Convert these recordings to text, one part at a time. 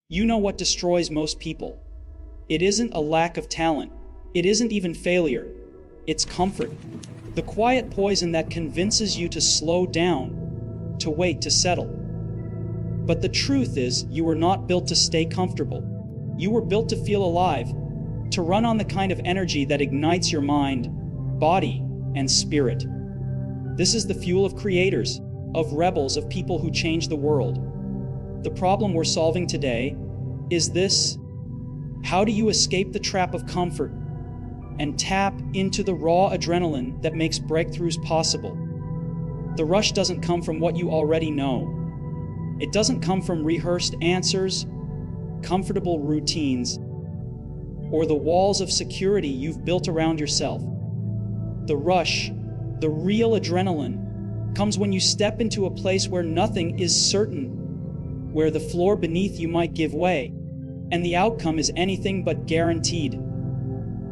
You know what destroys most people. It isn't a lack of talent. It isn't even failure. It's comfort. The quiet poison that convinces you to slow down, to wait, to settle. But the truth is, you were not built to stay comfortable. You were built to feel alive, to run on the kind of energy that ignites your mind, body, and spirit. This is the fuel of creators, of rebels, of people who change the world. The problem we're solving today is this: how do you escape the trap of comfort and tap into the raw adrenaline that makes breakthroughs possible? The rush doesn't come from what you already know. It doesn't come from rehearsed answers, comfortable routines, or the walls of security you've built around yourself. The rush, the real adrenaline, comes when you step into a place where nothing is certain, where the floor beneath you might give way, and the outcome is anything but guaranteed.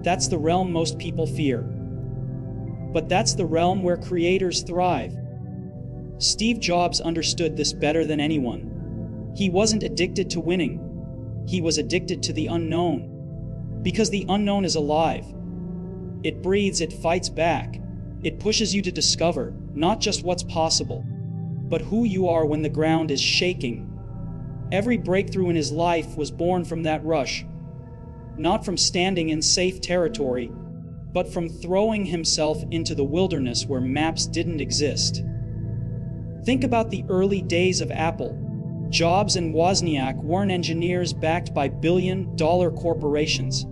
That's the realm most people fear. But that's the realm where creators thrive. Steve Jobs understood this better than anyone. He wasn't addicted to winning. He was addicted to the unknown. Because the unknown is alive. It breathes, it fights back. It pushes you to discover not just what's possible, but who you are when the ground is shaking. Every breakthrough in his life was born from that rush, not from standing in safe territory, but from throwing himself into the wilderness where maps didn't exist. Think about the early days of Apple. Jobs and Wozniak weren't engineers backed by billion-dollar corporations.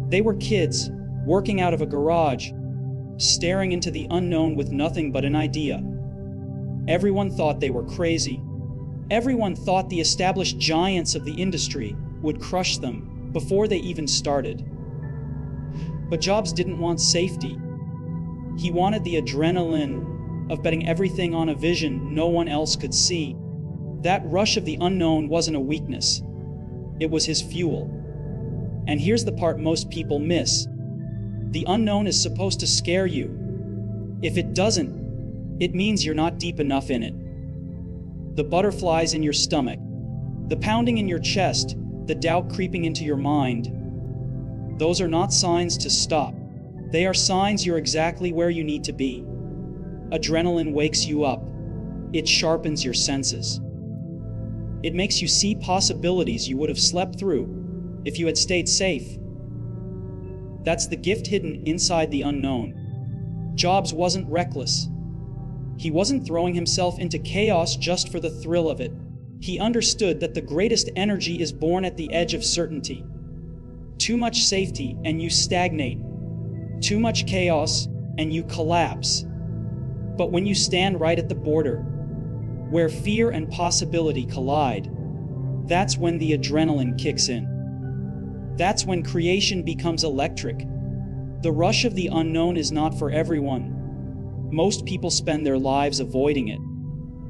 They were kids working out of a garage, staring into the unknown with nothing but an idea. Everyone thought they were crazy. Everyone thought the established giants of the industry would crush them before they even started. But Jobs didn't want safety. He wanted the adrenaline of betting everything on a vision no one else could see. That rush of the unknown wasn't a weakness. It was his fuel. And here's the part most people miss. The unknown is supposed to scare you. If it doesn't, it means you're not deep enough in it. The butterflies in your stomach, the pounding in your chest, the doubt creeping into your mind, those are not signs to stop. They are signs you're exactly where you need to be. Adrenaline wakes you up. It sharpens your senses. It makes you see possibilities you would have slept through if you had stayed safe. That's the gift hidden inside the unknown. Jobs wasn't reckless. He wasn't throwing himself into chaos just for the thrill of it. He understood that the greatest energy is born at the edge of certainty. Too much safety and you stagnate. Too much chaos and you collapse. But when you stand right at the border, where fear and possibility collide, that's when the adrenaline kicks in. That's when creation becomes electric. The rush of the unknown is not for everyone. Most people spend their lives avoiding it.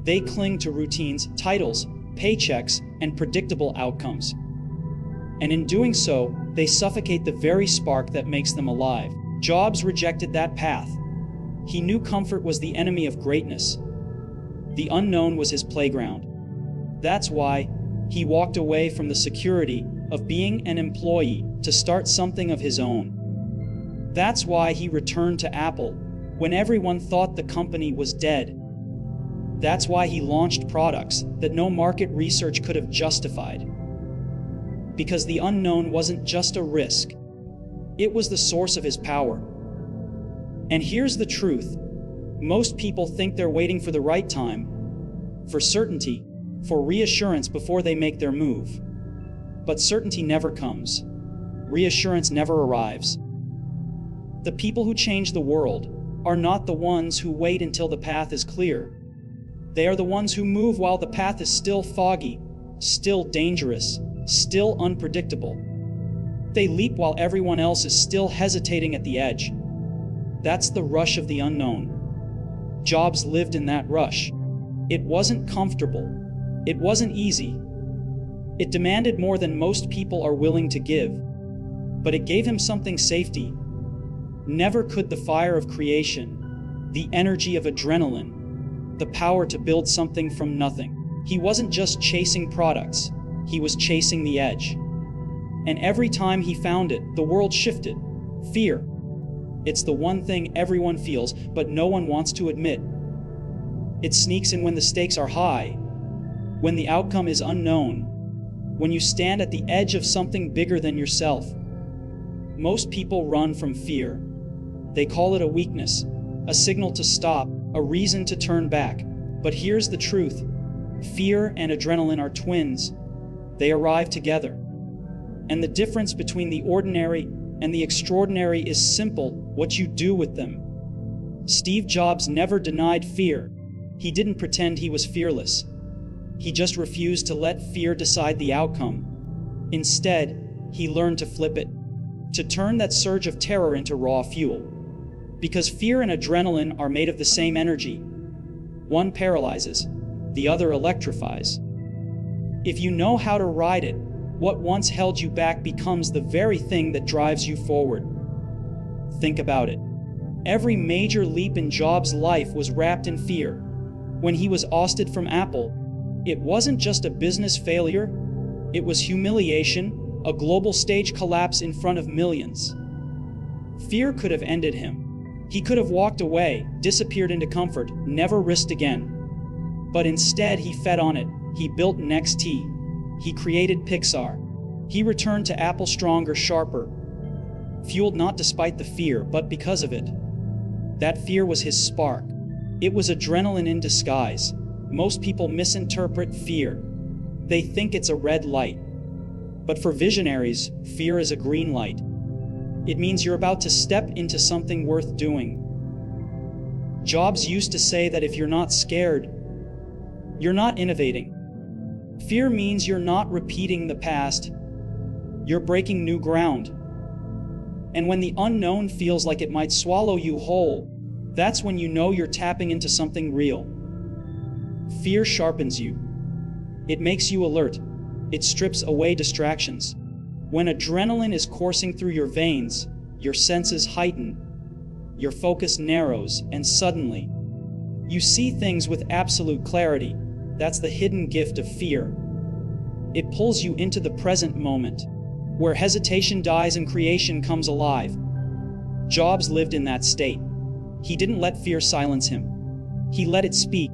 They cling to routines, titles, paychecks, and predictable outcomes. And in doing so, they suffocate the very spark that makes them alive. Jobs rejected that path. He knew comfort was the enemy of greatness. The unknown was his playground. That's why he walked away from the security of being an employee to start something of his own. That's why he returned to Apple when everyone thought the company was dead. That's why he launched products that no market research could have justified. Because the unknown wasn't just a risk, it was the source of his power. And here's the truth. Most people think they're waiting for the right time, for certainty, for reassurance before they make their move. But certainty never comes. Reassurance never arrives. The people who change the world are not the ones who wait until the path is clear. They are the ones who move while the path is still foggy, still dangerous, still unpredictable. They leap while everyone else is still hesitating at the edge. That's the rush of the unknown. Jobs lived in that rush. It wasn't comfortable. It wasn't easy. It demanded more than most people are willing to give. But it gave him something safety. Never could the fire of creation, the energy of adrenaline, the power to build something from nothing. He wasn't just chasing products. He was chasing the edge. And every time he found it, the world shifted. Fear. It's the one thing everyone feels, but no one wants to admit. It sneaks in when the stakes are high, when the outcome is unknown, when you stand at the edge of something bigger than yourself. Most people run from fear. They call it a weakness, a signal to stop, a reason to turn back. But here's the truth. Fear and adrenaline are twins. They arrive together. And the difference between the ordinary and the extraordinary is simple: what you do with them. Steve Jobs never denied fear. He didn't pretend he was fearless. He just refused to let fear decide the outcome. Instead, he learned to flip it, to turn that surge of terror into raw fuel. Because fear and adrenaline are made of the same energy. One paralyzes, the other electrifies. If you know how to ride it, what once held you back becomes the very thing that drives you forward. Think about it. Every major leap in Jobs' life was wrapped in fear. When he was ousted from Apple, it wasn't just a business failure, it was humiliation, a global stage collapse in front of millions. Fear could have ended him. He could have walked away, disappeared into comfort, never risked again. But instead, he fed on it. He built NXT. He created Pixar. He returned to Apple stronger, sharper, fueled not despite the fear, but because of it. That fear was his spark. It was adrenaline in disguise. Most people misinterpret fear. They think it's a red light. But for visionaries, fear is a green light. It means you're about to step into something worth doing. Jobs used to say that if you're not scared, you're not innovating. Fear means you're not repeating the past. You're breaking new ground. And when the unknown feels like it might swallow you whole, that's when you know you're tapping into something real. Fear sharpens you. It makes you alert. It strips away distractions. When adrenaline is coursing through your veins, your senses heighten, your focus narrows, and suddenly, you see things with absolute clarity. That's the hidden gift of fear. It pulls you into the present moment, where hesitation dies and creation comes alive. Jobs lived in that state. He didn't let fear silence him. He let it speak.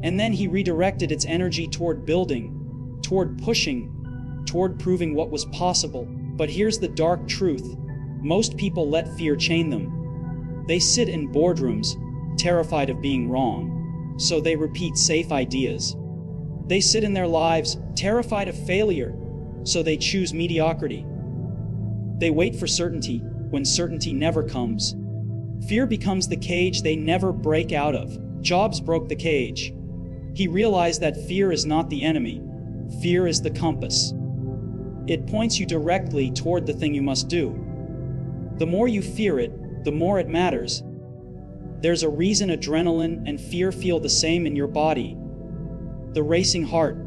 And then he redirected its energy toward building, toward pushing, toward proving what was possible. But here's the dark truth. Most people let fear chain them. They sit in boardrooms, terrified of being wrong, so they repeat safe ideas. They sit in their lives, terrified of failure, so they choose mediocrity. They wait for certainty when certainty never comes. Fear becomes the cage they never break out of. Jobs broke the cage. He realized that fear is not the enemy. Fear is the compass. It points you directly toward the thing you must do. The more you fear it, the more it matters. There's a reason adrenaline and fear feel the same in your body. The racing heart,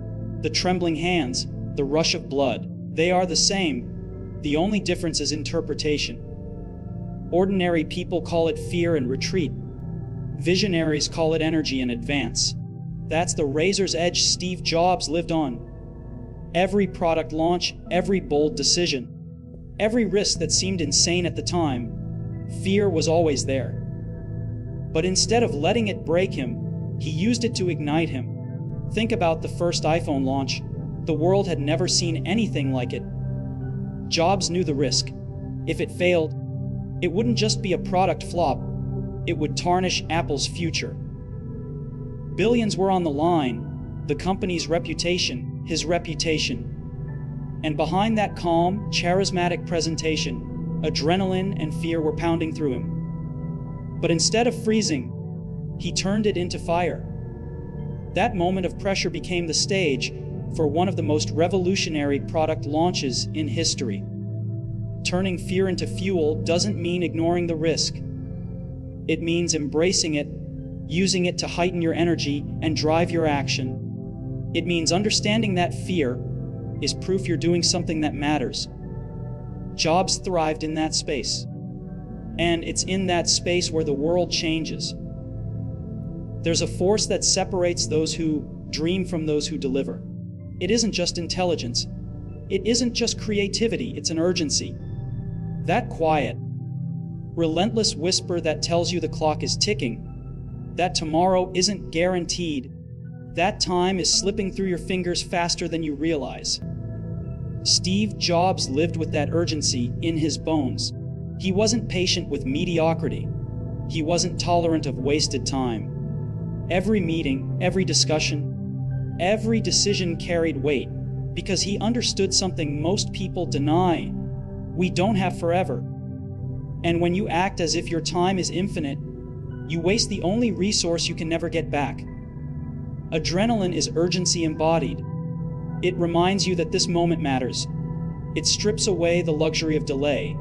the trembling hands, the rush of blood, they are the same. The only difference is interpretation. Ordinary people call it fear and retreat. Visionaries call it energy and advance. That's the razor's edge Steve Jobs lived on. Every product launch, every bold decision, every risk that seemed insane at the time, fear was always there. But instead of letting it break him, he used it to ignite him. Think about the first iPhone launch. The world had never seen anything like it. Jobs knew the risk. If it failed, it wouldn't just be a product flop, it would tarnish Apple's future. Billions were on the line, the company's reputation, his reputation. And behind that calm, charismatic presentation, adrenaline and fear were pounding through him. But instead of freezing, he turned it into fire. That moment of pressure became the stage for one of the most revolutionary product launches in history. Turning fear into fuel doesn't mean ignoring the risk. It means embracing it, using it to heighten your energy and drive your action. It means understanding that fear is proof you're doing something that matters. Jobs thrived in that space. And it's in that space where the world changes. There's a force that separates those who dream from those who deliver. It isn't just intelligence. It isn't just creativity, it's an urgency. That quiet, relentless whisper that tells you the clock is ticking, that tomorrow isn't guaranteed, that time is slipping through your fingers faster than you realize. Steve Jobs lived with that urgency in his bones. He wasn't patient with mediocrity. He wasn't tolerant of wasted time. Every meeting, every discussion, every decision carried weight because he understood something most people deny. We don't have forever. And when you act as if your time is infinite, you waste the only resource you can never get back. Adrenaline is urgency embodied. It reminds you that this moment matters. It strips away the luxury of delay.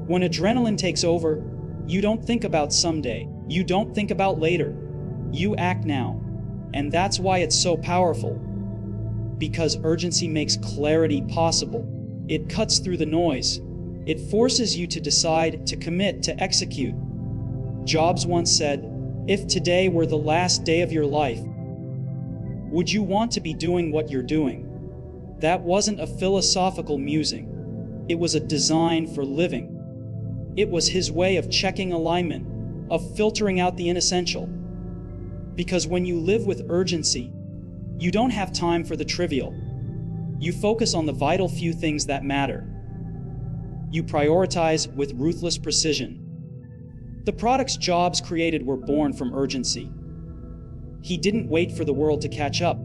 When adrenaline takes over, you don't think about someday. You don't think about later. You act now. And that's why it's so powerful. Because urgency makes clarity possible. It cuts through the noise. It forces you to decide, to commit, to execute. Jobs once said, "If today were the last day of your life, would you want to be doing what you're doing?" That wasn't a philosophical musing. It was a design for living. It was his way of checking alignment, of filtering out the inessential. Because when you live with urgency, you don't have time for the trivial. You focus on the vital few things that matter. You prioritize with ruthless precision. The products Jobs created were born from urgency. He didn't wait for the world to catch up.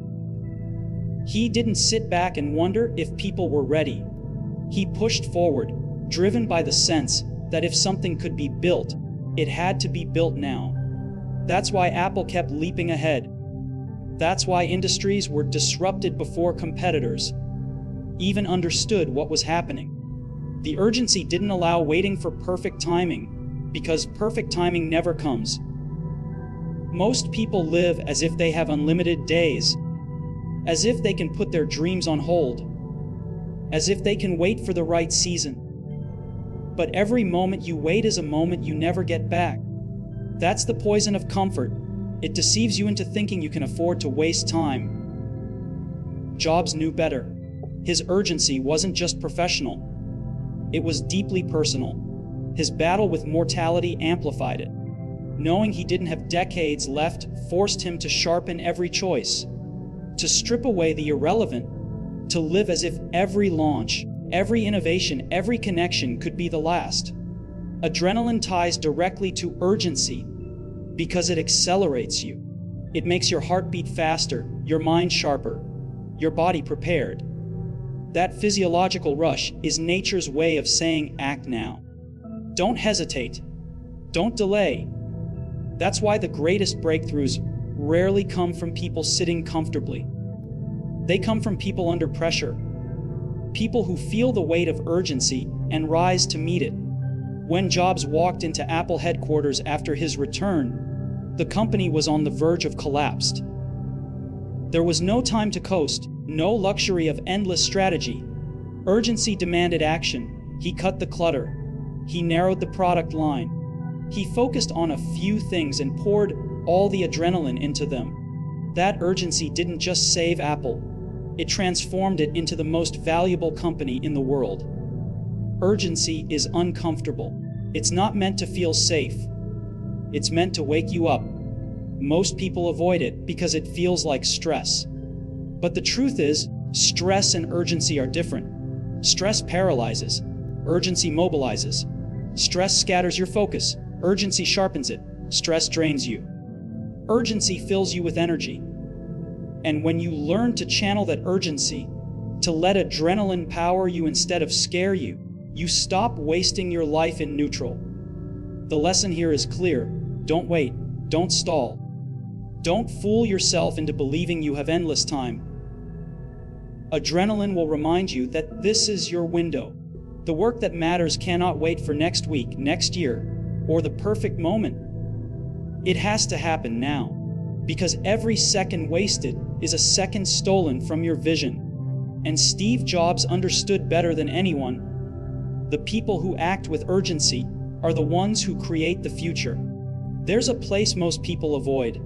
He didn't sit back and wonder if people were ready. He pushed forward, driven by the sense that if something could be built, it had to be built now. That's why Apple kept leaping ahead. That's why industries were disrupted before competitors even understood what was happening. The urgency didn't allow waiting for perfect timing, because perfect timing never comes. Most people live as if they have unlimited days, as if they can put their dreams on hold, as if they can wait for the right season. But every moment you wait is a moment you never get back. That's the poison of comfort. It deceives you into thinking you can afford to waste time. Jobs knew better. His urgency wasn't just professional. It was deeply personal. His battle with mortality amplified it. Knowing he didn't have decades left forced him to sharpen every choice, to strip away the irrelevant, to live as if every launch, every innovation, every connection could be the last. Adrenaline ties directly to urgency because it accelerates you. It makes your heart beat faster, your mind sharper, your body prepared. That physiological rush is nature's way of saying act now. Don't hesitate. Don't delay. That's why the greatest breakthroughs rarely come from people sitting comfortably. They come from people under pressure. People who feel the weight of urgency and rise to meet it. When Jobs walked into Apple headquarters after his return, the company was on the verge of collapse. There was no time to coast, no luxury of endless strategy. Urgency demanded action. He cut the clutter. He narrowed the product line. He focused on a few things and poured all the adrenaline into them. That urgency didn't just save Apple. It transformed it into the most valuable company in the world. Urgency is uncomfortable. It's not meant to feel safe. It's meant to wake you up. Most people avoid it because it feels like stress. But the truth is, stress and urgency are different. Stress paralyzes. Urgency mobilizes. Stress scatters your focus. Urgency sharpens it. Stress drains you. Urgency fills you with energy. And when you learn to channel that urgency, to let adrenaline power you instead of scare you, you stop wasting your life in neutral. The lesson here is clear. Don't wait. Don't stall. Don't fool yourself into believing you have endless time. Adrenaline will remind you that this is your window. The work that matters cannot wait for next week, next year, or the perfect moment. It has to happen now, because every second wasted is a second stolen from your vision. And Steve Jobs understood better than anyone. The people who act with urgency are the ones who create the future. There's a place most people avoid.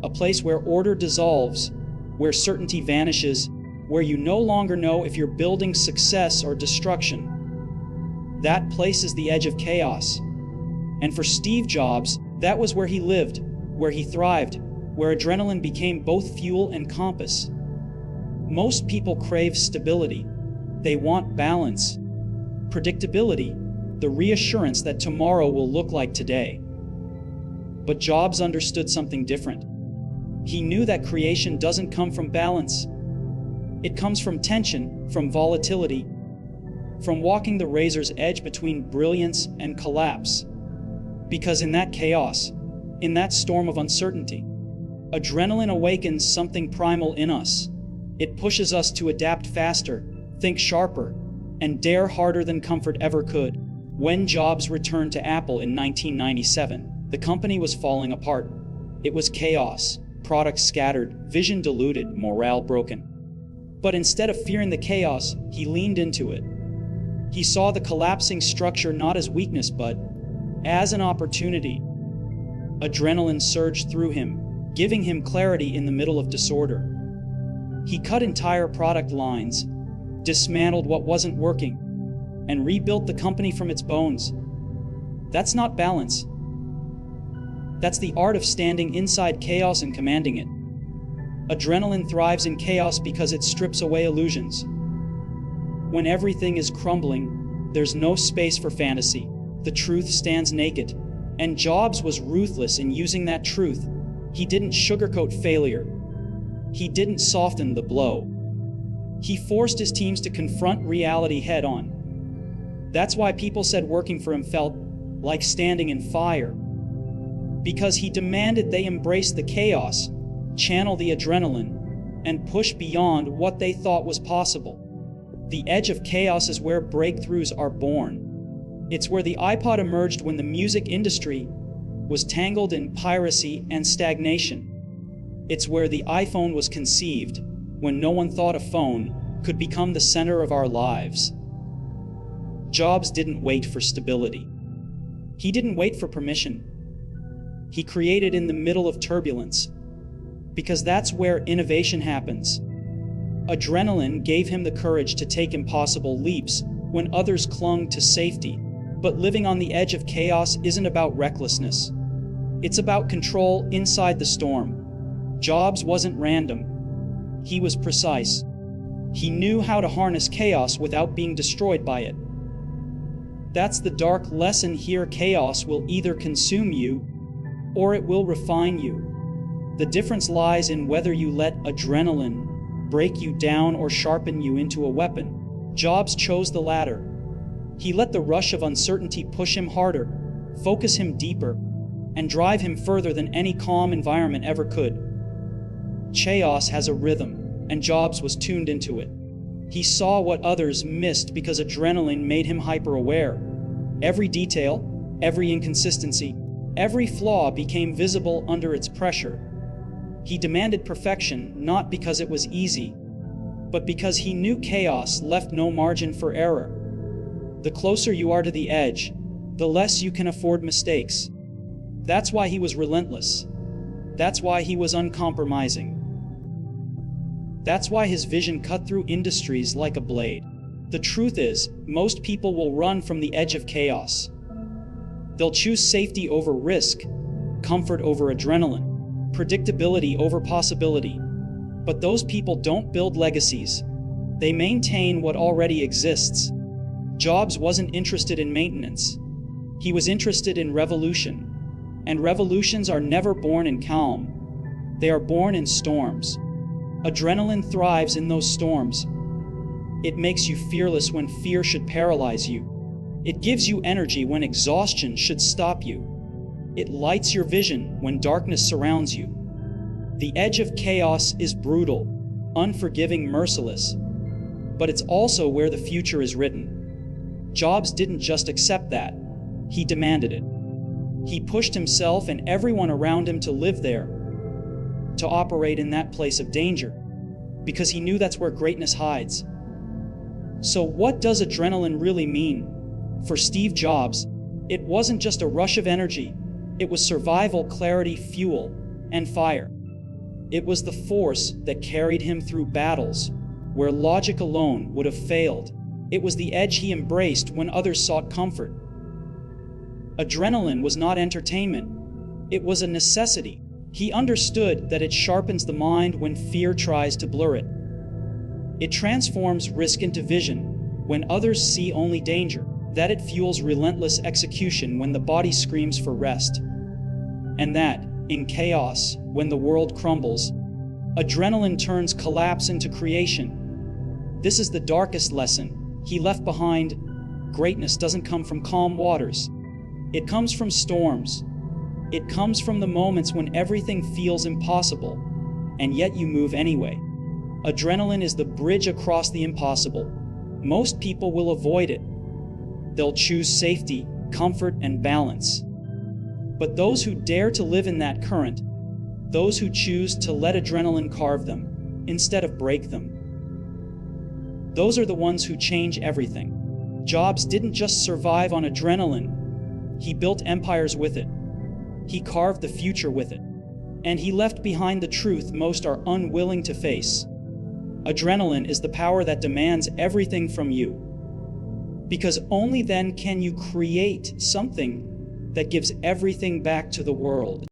A place where order dissolves, where certainty vanishes, where you no longer know if you're building success or destruction. That place is the edge of chaos. And for Steve Jobs, that was where he lived, where he thrived, where adrenaline became both fuel and compass. Most people crave stability. They want balance, predictability, the reassurance that tomorrow will look like today. But Jobs understood something different. He knew that creation doesn't come from balance. It comes from tension, from volatility, from walking the razor's edge between brilliance and collapse. Because in that chaos, in that storm of uncertainty, adrenaline awakens something primal in us. It pushes us to adapt faster, think sharper, and dare harder than comfort ever could. When Jobs returned to Apple in 1997, the company was falling apart. It was chaos, products scattered, vision diluted, morale broken. But instead of fearing the chaos, he leaned into it. He saw the collapsing structure not as weakness, but as an opportunity. Adrenaline surged through him, giving him clarity in the middle of disorder. He cut entire product lines, dismantled what wasn't working, and rebuilt the company from its bones. That's not balance. That's the art of standing inside chaos and commanding it. Adrenaline thrives in chaos because it strips away illusions. When everything is crumbling, there's no space for fantasy. The truth stands naked. And Jobs was ruthless in using that truth. He didn't sugarcoat failure. He didn't soften the blow. He forced his teams to confront reality head-on. That's why people said working for him felt like standing in fire. Because he demanded they embrace the chaos, channel the adrenaline, and push beyond what they thought was possible. The edge of chaos is where breakthroughs are born. It's where the iPod emerged when the music industry was tangled in piracy and stagnation. It's where the iPhone was conceived when no one thought a phone could become the center of our lives. Jobs didn't wait for stability. He didn't wait for permission. He created in the middle of turbulence, because that's where innovation happens. Adrenaline gave him the courage to take impossible leaps when others clung to safety. But living on the edge of chaos isn't about recklessness. It's about control inside the storm. Jobs wasn't random. He was precise. He knew how to harness chaos without being destroyed by it. That's the dark lesson here. Chaos will either consume you or it will refine you. The difference lies in whether you let adrenaline break you down or sharpen you into a weapon. Jobs chose the latter. He let the rush of uncertainty push him harder, focus him deeper, and drive him further than any calm environment ever could. Chaos has a rhythm, and Jobs was tuned into it. He saw what others missed because adrenaline made him hyper-aware. Every detail, every inconsistency, every flaw became visible under its pressure. He demanded perfection not because it was easy, but because he knew chaos left no margin for error. The closer you are to the edge, the less you can afford mistakes. That's why he was relentless. That's why he was uncompromising. That's why his vision cut through industries like a blade. The truth is, most people will run from the edge of chaos. They'll choose safety over risk, comfort over adrenaline, predictability over possibility. But those people don't build legacies. They maintain what already exists. Jobs wasn't interested in maintenance. He was interested in revolution. And revolutions are never born in calm. They are born in storms. Adrenaline thrives in those storms. It makes you fearless when fear should paralyze you. It gives you energy when exhaustion should stop you. It lights your vision when darkness surrounds you. The edge of chaos is brutal, unforgiving, merciless. But it's also where the future is written. Jobs didn't just accept that. He demanded it. He pushed himself and everyone around him to live there, to operate in that place of danger, because he knew that's where greatness hides. So what does adrenaline really mean? For Steve Jobs, it wasn't just a rush of energy. It was survival, clarity, fuel, and fire. It was the force that carried him through battles where logic alone would have failed. It was the edge he embraced when others sought comfort. Adrenaline was not entertainment. It was a necessity. He understood that it sharpens the mind when fear tries to blur it. It transforms risk into vision when others see only danger. That it fuels relentless execution when the body screams for rest. And that, in chaos, when the world crumbles, adrenaline turns collapse into creation. This is the darkest lesson he left behind. Greatness doesn't come from calm waters. It comes from storms. It comes from the moments when everything feels impossible, and yet you move anyway. Adrenaline is the bridge across the impossible. Most people will avoid it. They'll choose safety, comfort, and balance. But those who dare to live in that current, those who choose to let adrenaline carve them instead of break them, those are the ones who change everything. Jobs didn't just survive on adrenaline. He built empires with it. He carved the future with it. And he left behind the truth most are unwilling to face. Adrenaline is the power that demands everything from you. Because only then can you create something that gives everything back to the world.